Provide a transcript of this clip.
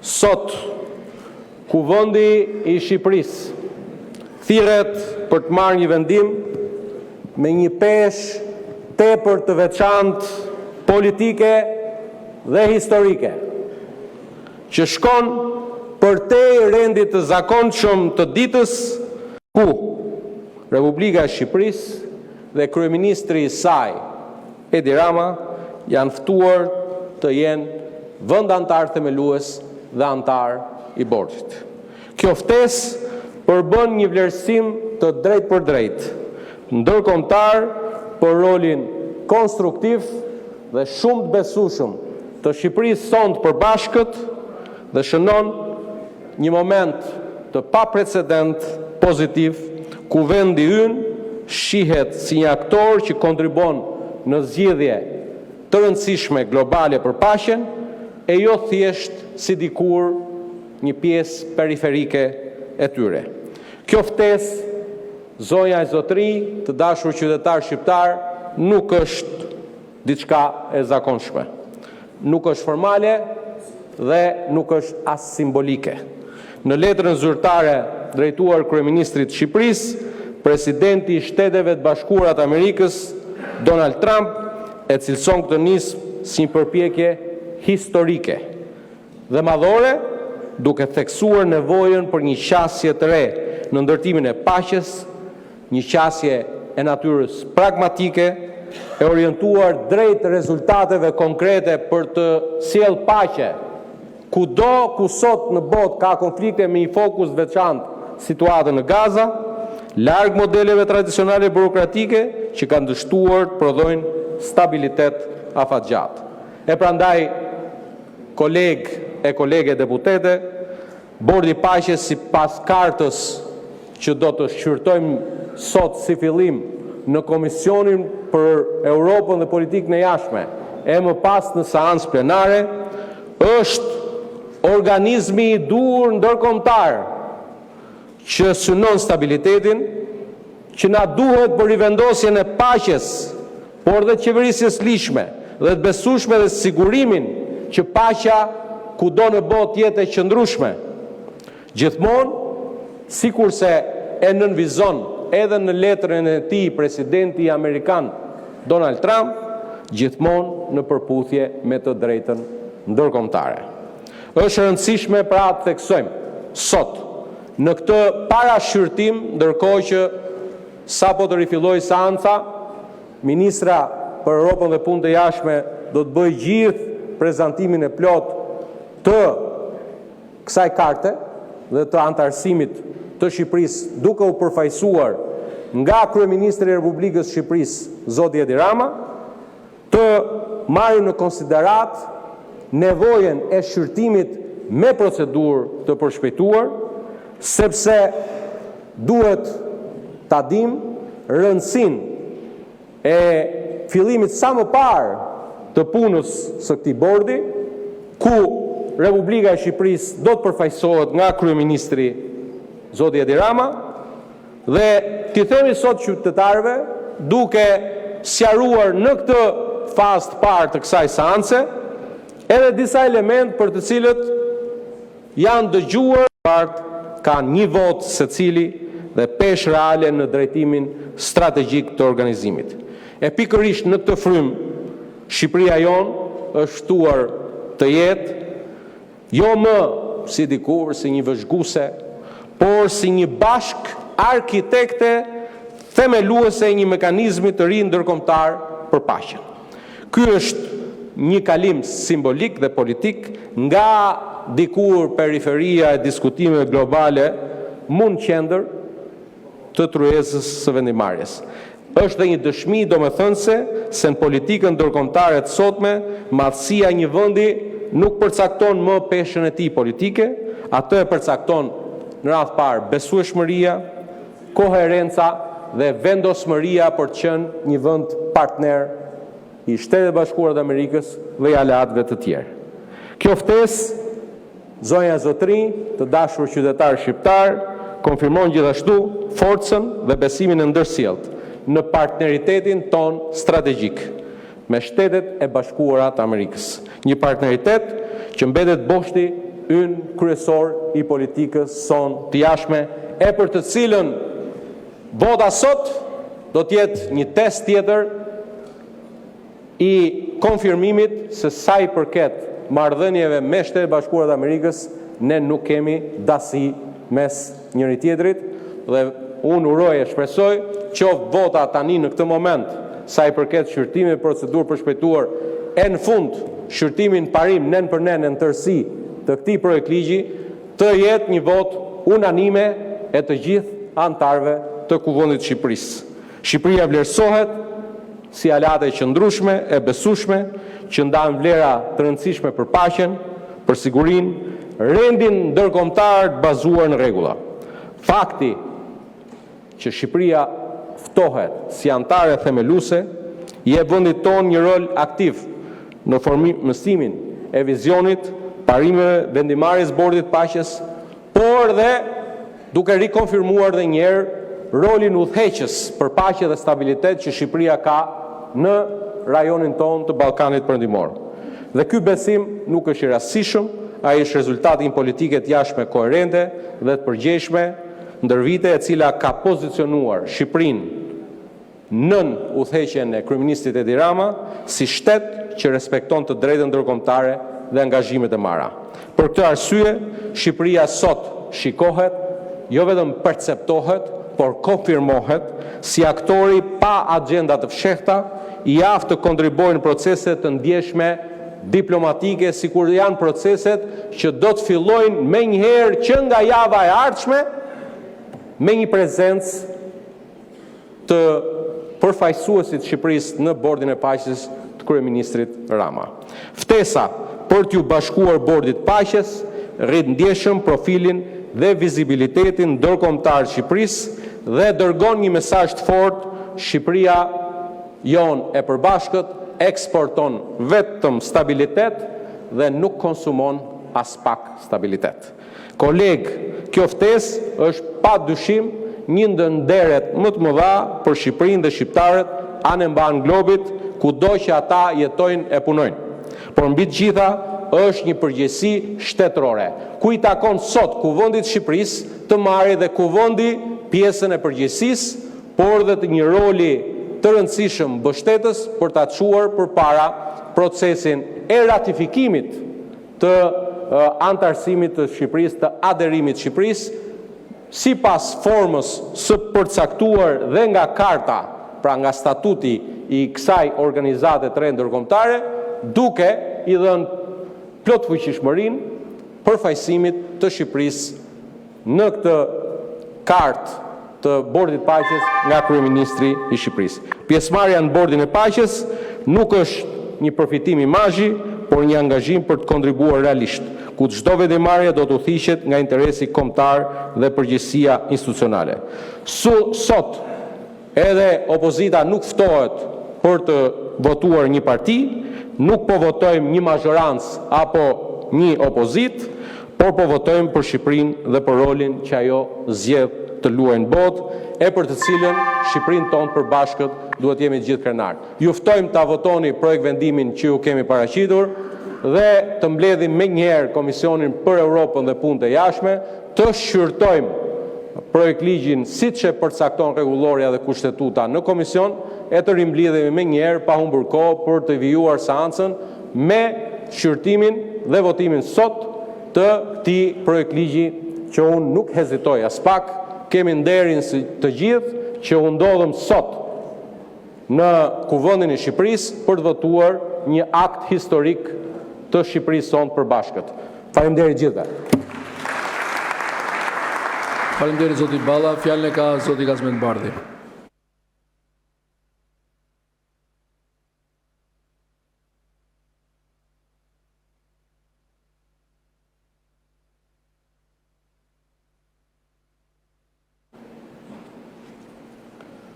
Sot, Kuvendi I Shqipërisë thirret për të marrë një vendim me një peshë tepër të veçantë politike dhe historike, që shkon përtej rendit të zakonshëm të ditës ku Republika e Shqipërisë dhe kryeministri I saj, Edi Rama, janë ftuar të jenë vend antar themelues dhe antar I borxhit. Kjo ftesë përbën një vlerësim të drejtë për drejtë, ndërkombëtar për rolin konstruktiv dhe shumë të besueshëm të Shqipërisë sonë të përbashkët dhe shënon një moment të paprecedent pozitiv ku vendi ynë shihet si një aktor që kontribon në zgjidhje të rëndësishme globale për paqen e jo thjesht si dikur një pjesë periferike e tyre. Kjo ftesë, zonja e zotëri, të dashur qytetar shqiptar, nuk është diçka e zakonshme. Nuk është formale dhe nuk është as simbolike. Në letrën zyrtare drejtuar kryeministrit të Shqipërisë, presidenti I Shteteve të Bashkuara të Amerikës, Donald Trump, e cilëson këtë nismë si një përpjekje historike dhe madhore, duke theksuar nevojën për një qasje të re në ndërtimin e paqes, një qasje e natyrës pragmatike, e orientuar drejt rezultateve konkrete për të sjellë paqe, kudo ku sot në botë ka konflikte me një fokus veçantë situatën në Gaza, larg modeleve tradicionale burokratike që kanë dështuar të prodhojnë stabilitet afatgjatë. E prandaj, kolege deputete, Bordi I Paqes sipas kartës që do të shqyrtojmë sot si fillim në Komisionin për Europën dhe Politikën e Jashtme, e më pas në seancë plenare, është organizmi I duhur ndërkombëtar që synon stabilitetin, që na duhet për rivendosjen e paqes, por dhe qeverisjes lishme dhe të besueshme dhe sigurimin që paqja kudo në botë jetë e qëndrueshme. Gjithmonë, sikurse e nënvizon edhe në letrën e tij presidenti Amerikan Donald Trump, gjithmonë në përputhje me të drejtën ndërkombëtare. Është rëndësishme pra të theksojmë sot në këtë parashqyrtim, ndërkohë që sapo të rifilloi seanca, ministra për Europën dhe Punët e Jashtme do të bëjë gjithë prezantimin e plot të kësaj karte dhe të antarësimit të Shqipërisë, duke u përfaqësuar nga kryeministri I Republikës së Shqipërisë, zoti Edi Rama, të marrë në konsiderat nevojën e shqyrtimit me procedurë të përshpejtuar, sepse duhet ta dimë rëndësinë e fillimit sa më parë të punës së këtij bordi, ku Republika e Shqipërisë do të përfaqësohet nga kryeministri zoti Edi Rama, dhe t'i themi sot qytetarëve, duke sqaruar në këtë fazë të parë të kësaj seance, edhe disa element për të cilët janë dëgjuar, kanë një vot secili dhe peshë reale në drejtimin strategjik të organizimit. E pikërisht në këtë frymë, Shqipëria jonë është ftuar të jetë jo më si dikur, si një vëzhguese, por si një bashk arkitekte themeluese e një mekanizmi të ri ndërkombëtar për paqen. Ky është një kalim simbolik dhe politik nga dikur periferia e diskutimeve globale mund qendër të tryezës së vendimarrjes. Është dhe një dëshmi domethënëse se në politikën ndërkombëtare të sotme, madhësia e një vendi nuk përcakton më peshën e tij politike, atë e përcakton në radh parë besueshmëria, koherenca dhe vendosmëria për të qenë një vend partner I Shtetet Bashkuara të Amerikës dhe I aleatëve të tjerë. Kjo ftesë, zonja e zotëri, të dashur qytetarë shqiptar, konfirmon gjithashtu forcën dhe besimin e ndërsjellët në partneritetin ton strategjik me Shtetet e Bashkuara të Amerikës. Një partneritet që mbetet boshti ynë kryesor i politikës son të jashtme, e për të cilën vota sot do t'jetë një test tjetër i konfirmimit se sa i përket marrëdhënieve me Shtetet e Bashkuara të Amerikës, ne nuk kemi dasi mes njëri tjetrit, dhe unë uroj e shpresoj qoftë vota tani në këtë moment sa i përket shqyrtimit procedurë përshpejtuar e në fund shqyrtimin parim nen për nen në tërësi të këtij projekt ligji të jetë një votë unanime e të gjithë anëtarëve të Kuvendit të Shqipërisë. Shqipëria vlerësohet si aleate e qëndrueshme e besueshme që ndan vlera të rëndësishme për paqen, për sigurinë, rendin ndërkombëtar të bazuar në rregulla. Fakti që Shqipëria ftohet si anëtare themeluese jep vendit tonë një rol aktiv në formësimin e vizionit, parimeve, vendimarrjes bordit paqes, por dhe duke rikonfirmuar dhe njerë rolin udhëheqës për paqe dhe stabilitet që Shqipëria ka në rajonin tonë të Ballkanit Perëndimor. Dhe ky besim nuk është i rastësishëm, ai është rezultati i politike të jashtme koherente dhe të përgjegjshme ndër vite, e cila ka pozicionuar Shqipërinë nën udhëheqjen e kryeministit Edi Rama si shtet që respekton të drejtën ndërkombëtare dhe angazhimet e marra. Për këtë arsye, Shqipëria sot shikohet, jo vetëm perceptohet, por konfirmohet si aktori pa agenda të fshehta, i aftë të kontribuojnë në procese të ndjeshme diplomatike, sikur janë proceset që do të fillojnë menjëherë që nga java e ardhshme me një prezencë të përfaqësuesit të Shqipërisë në bordin e paqes të kryeministrit Rama. Ftesa për t'ju bashkuar bordit paqes rrit ndjeshëm profilin dhe vizibilitetin ndërkombëtar të Shqipërisë dhe dërgon një mesazh të fortë: Shqipëria jon e përbashkët eksporton vetëm stabilitet dhe nuk konsumon as pak stabilitet. Koleg, kjo ftesë është padyshim një ndër nderet më të mëdha për Shqipërinë dhe shqiptarët anë mban globit, kudo që ata jetojnë e punojnë. Por mbi të gjitha është një përgjegjësi shtetërore, ku i takon sot Kuvendit të Shqipërisë të marrë dhe kuvendi pjesën e përgjegjësisë, por dhe të një roli të rëndësishëm mbështetës për ta çuar përpara procesin e ratifikimit të antarësimit të Shqipërisë, të aderimit të Shqipërisë, sipas formës së përcaktuar dhe nga karta, pra nga statuti i kësaj organizate të re ndërkombëtare, duke i dhënë plot fuqishmërinë përfaqësimit të Shqipërisë në këtë kartë të bordit paqes nga kryeministri i Shqipërisë. Pjesëmarrja në bordin e paqes nuk është një përfitim imazhi, por një angazhim për të kontribuar realisht, ku çdo vendimarrje do të udhëhiqet nga interesi kombëtar dhe përgjegjësia institucionale. Sot edhe opozita nuk ftohet për të votuar një parti, nuk po votojmë një mazhorancë apo një opozit, por po votojmë për Shqipërinë dhe për rolin që ajo zgjedh të luajë në botë, e për të cilën Shqipërinë tonë përbashkët duhet jemi të gjithë krenarë. Ju ftojmë ta votoni projekt vendimin që ju kemi paraqitur dhe të mbledhim menjëherë Komisionin për Europën dhe Punët e Jashtme, të shqyrtojmë projekt ligjin siç e përcakton rregulloria dhe kushtetuta në komision, e të rimbledhemi menjëherë pa humbur kohë për të vijuar seancën me shqyrtimin dhe votimin sot të këtij projekt ligji që unë nuk hezitoj as pak. Kemi nderin të gjithë që u ndodhëm sot në Kuvendin e Shqipërisë për të votuar një akt historik të Shqipërisë sonë përbashkët. Faleminderit gjithëve. Faleminderit zoti Balla, fjalën e ka zoti Gazmend Bardhi.